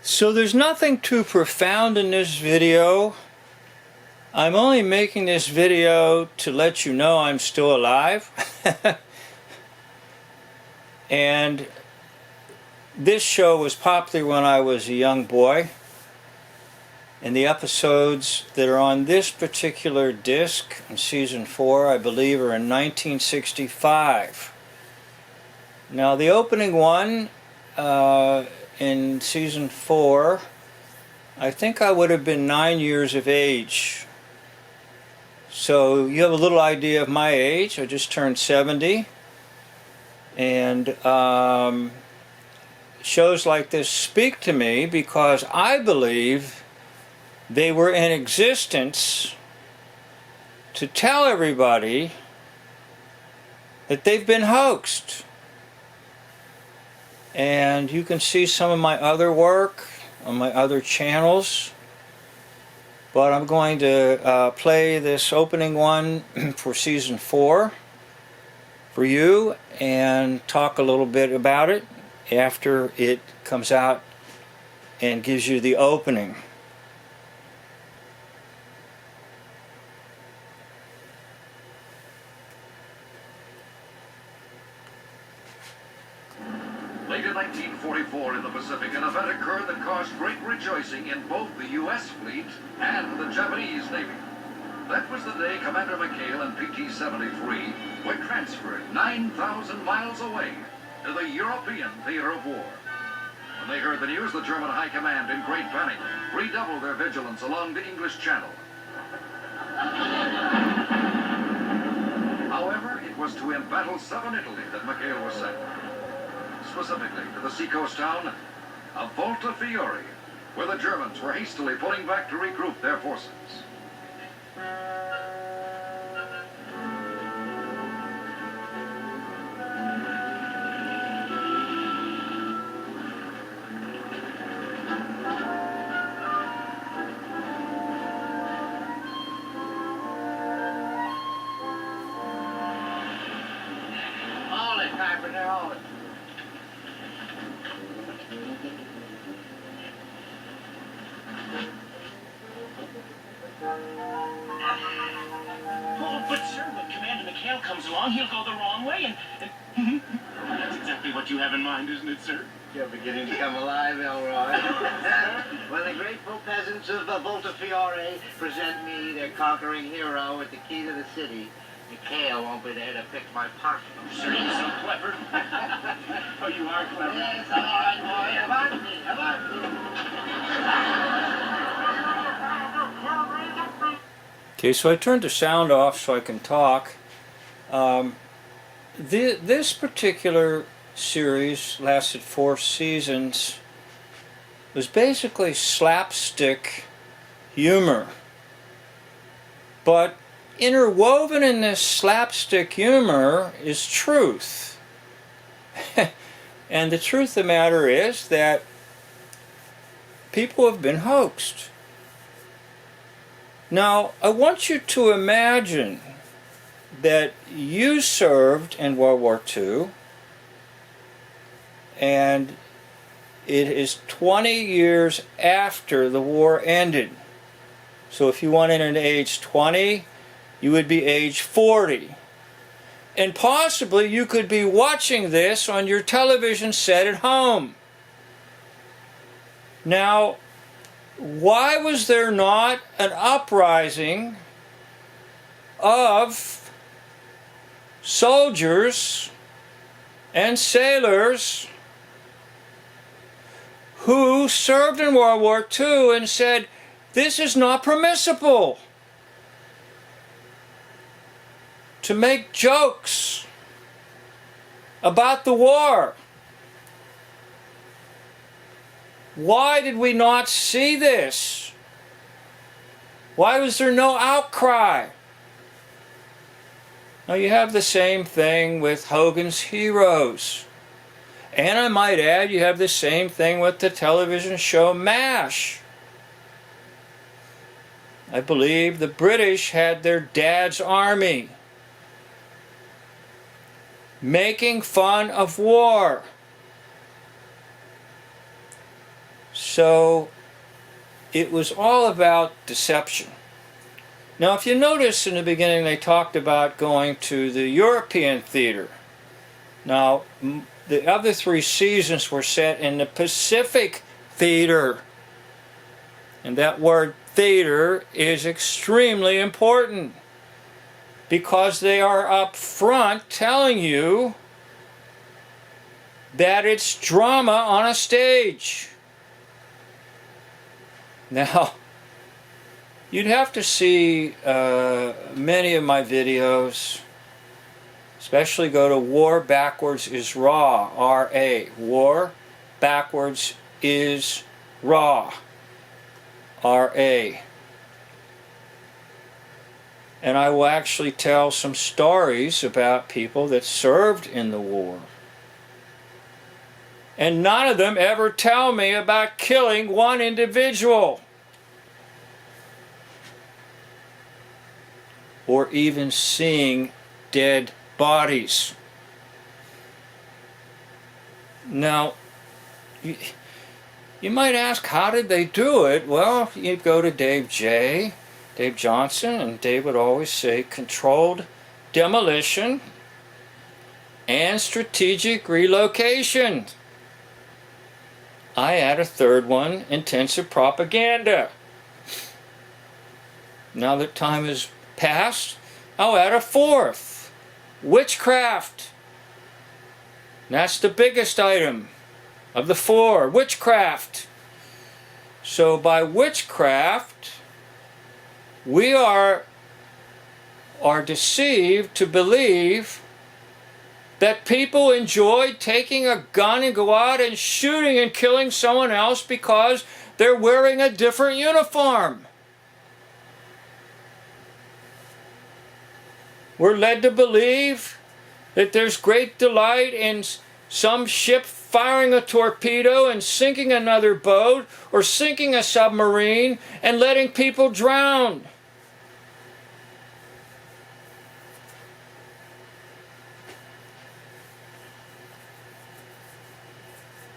So there's nothing too profound in this video. I'm only making this video to let you know I'm still alive. And this show was popular when I was a young boy. And the episodes that are on this particular disc in season 4, I believe, are in 1965. Now the opening one in season 4, I think I would have been 9 years of age. So you have a little idea of my age. I just turned 70. And shows like this speak to me because I believe they were in existence to tell everybody that they've been hoaxed. And you can see some of my other work on my other channels. But I'm going to play this opening one for season 4 for you and talk a little bit about it after it comes out and gives you the opening. Late in 1944 in the Pacific, an event occurred that caused great rejoicing in both the U.S. fleet and the Japanese Navy. That was the day Commander McHale and PT-73 were transferred 9,000 miles away to the European theater of war. When they heard the news, the German High Command, in great panic, redoubled their vigilance along the English Channel. However, it was to embattle southern Italy that McHale was sent. Specifically to the seacoast town of Volta Fiore, where the Germans were hastily pulling back to regroup their forces. Hold it, Carpenter, hold it. Oh, but sir, when Commander McHale comes along, he'll go the wrong way, and that's exactly what you have in mind, isn't it, sir? You're beginning to come alive, Elroy. When the grateful peasants of Volta Fiore present me, their conquering hero, with the key to the city, McHale won't be there to fix my pocket. Sir, you're so clever. Oh, you are clever. Yes, all right, boy. About me, about me. Okay, so I turned the sound off so I can talk. This particular series lasted 4 seasons. It was basically slapstick humor. But interwoven in this slapstick humor is truth. And the truth of the matter is that people have been hoaxed. Now, I want you to imagine that you served in World War II, and it is 20 years after the war ended. So if you went in at age 20, you would be age 40. And possibly you could be watching this on your television set at home. Now, why was there not an uprising of soldiers and sailors who served in World War II and said, this is not permissible to make jokes about the war? Why did we not see this? Why was there no outcry? Now you have the same thing with Hogan's Heroes. And I might add, you have the same thing with the television show MASH. I believe the British had their Dad's Army making fun of war. So it was all about deception. Now, if you notice in the beginning, they talked about going to the European theater. Now, the other 3 seasons were set in the Pacific theater. And that word theater is extremely important because they are up front telling you that it's drama on a stage. Now, you'd have to see many of my videos, especially go to War Backwards is Raw, R-A. War Backwards is Raw, R-A. And I will actually tell some stories about people that served in the war. And none of them ever tell me about killing one individual. Or even seeing dead bodies. Now, you might ask, how did they do it? Well, you go to Dave Johnson, and Dave would always say controlled demolition and strategic relocation. I add a third one, intensive propaganda. Now that time has passed, I'll add a fourth, witchcraft. That's the biggest item of the 4, witchcraft. So by witchcraft, we are deceived to believe that people enjoy taking a gun and go out and shooting and killing someone else because they're wearing a different uniform. We're led to believe that there's great delight in some ship firing a torpedo and sinking another boat or sinking a submarine and letting people drown.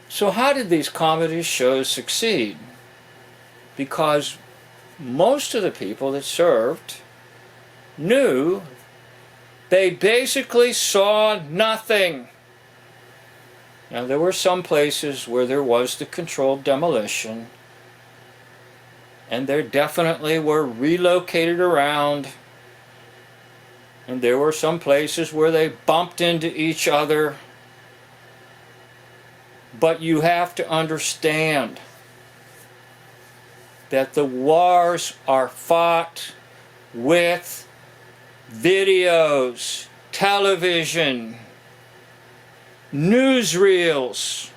So how did these comedy shows succeed? Because most of the people that served knew they basically saw nothing. Now there were some places where there was the controlled demolition, and there definitely were relocated around, and there were some places where they bumped into each other. But you have to understand that the wars are fought with videos, television, newsreels,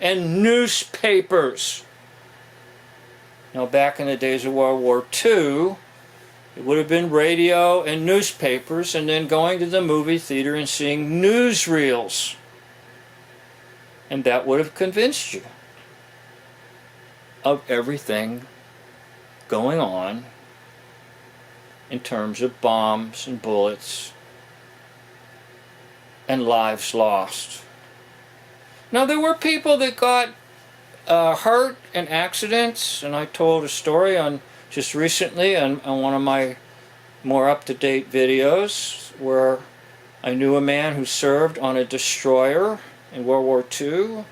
and newspapers. Now, back in the days of World War II, it would have been radio and newspapers, and then going to the movie theater and seeing newsreels. And that would have convinced you of everything going on in terms of bombs and bullets and lives lost. Now, there were people that got hurt in accidents, and I told a story on just recently on one of my more up-to-date videos where I knew a man who served on a destroyer in World War II,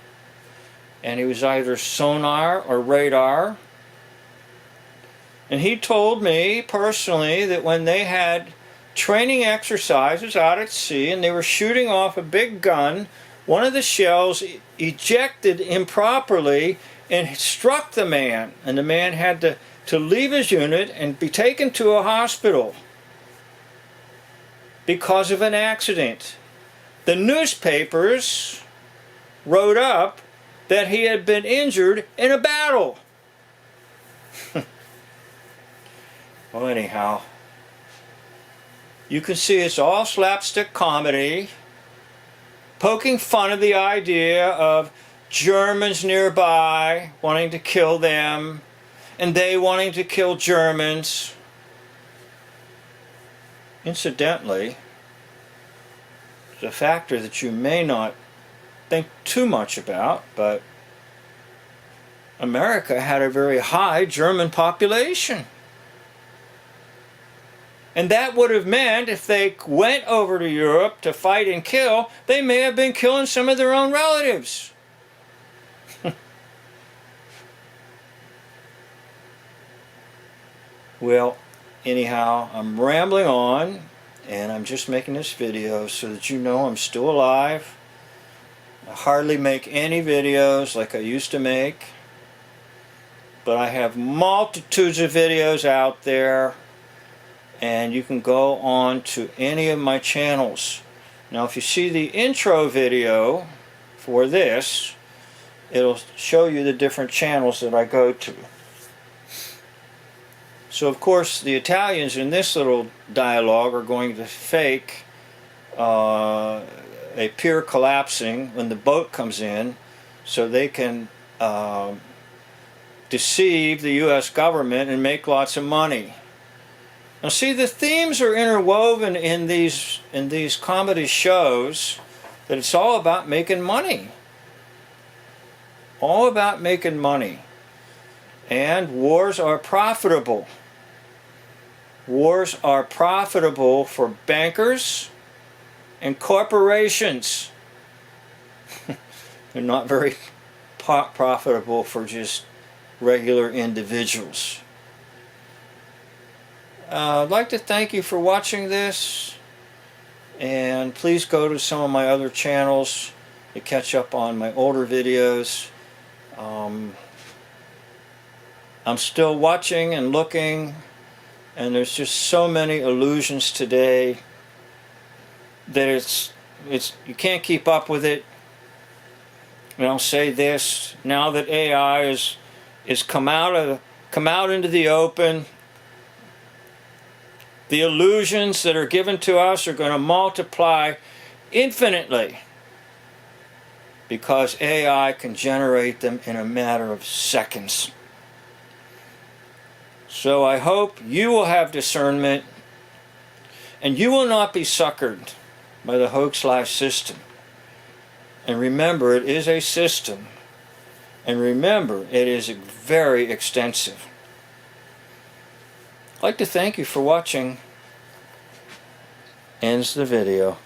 and he was either sonar or radar. And he told me personally that when they had training exercises out at sea and they were shooting off a big gun, one of the shells ejected improperly and struck the man, and the man had to leave his unit and be taken to a hospital because of an accident. The newspapers wrote up that he had been injured in a battle. Well, anyhow, you can see it's all slapstick comedy, poking fun of the idea of Germans nearby wanting to kill them, and they wanting to kill Germans. Incidentally, there's a factor that you may not think too much about, but America had a very high German population. And that would have meant if they went over to Europe to fight and kill, they may have been killing some of their own relatives. Well, anyhow, I'm rambling on, and I'm just making this video so that you know I'm still alive. I hardly make any videos like I used to make, but I have multitudes of videos out there, and you can go on to any of my channels. Now, if you see the intro video for this, it'll show you the different channels that I go to. So, of course, the Italians in this little dialogue are going to fake a pier collapsing when the boat comes in, so they can deceive the U.S. government and make lots of money. Now, see, the themes are interwoven in these comedy shows, that it's all about making money. All about making money. And wars are profitable. Wars are profitable for bankers and corporations. They're not very profitable for just regular individuals. I'd like to thank you for watching this, and please go to some of my other channels to catch up on my older videos. I'm still watching and looking, and there's just so many illusions today that it's you can't keep up with it. And I'll say this: now that AI is come out into the open, the illusions that are given to us are going to multiply infinitely, because AI can generate them in a matter of seconds. So I hope you will have discernment, and you will not be suckered by the hoax life system. And remember, it is a system. And remember, it is very extensive. I'd like to thank you for watching. Ends the video.